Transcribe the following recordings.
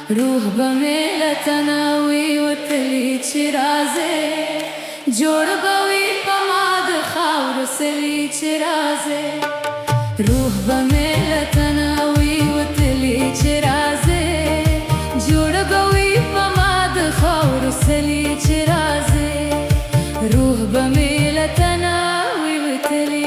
روح بمیلتنا وی وتلی چرازه جوړ بوي پماد خاور سلی چرازه روح بمیلتنا وی وتلی چرازه جوړ بوي پماد خاور سلی چرازه روح بمیلتنا وی وتلی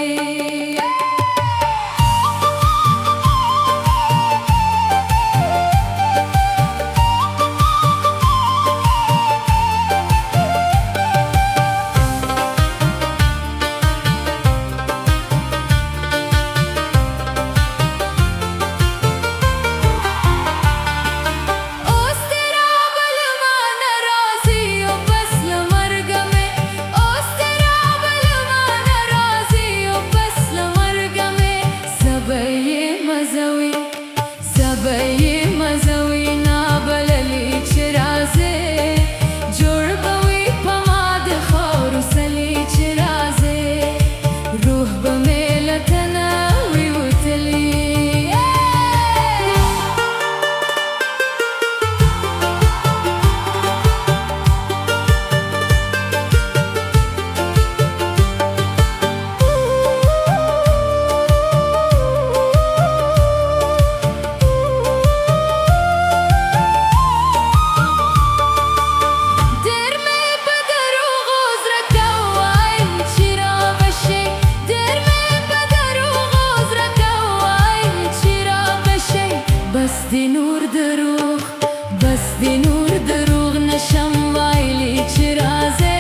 بس دی نور دروغ نشم وایلی چرازه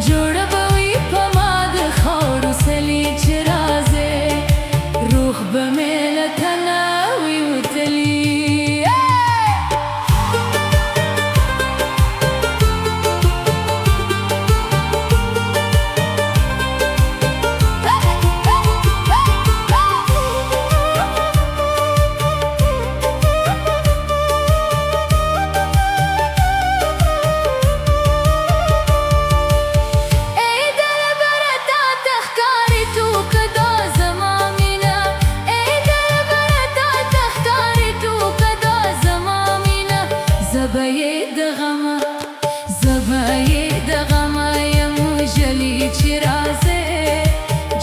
جوړ بوي پماد خاور سلی چرازه روح بمیلتنا وی وتلی زبای دغما یم جلی چرازه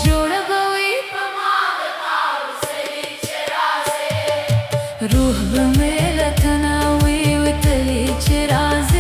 جوړ بوي پماد خاور سلی چرازه روح بمیلتنا وی وتلی چرازه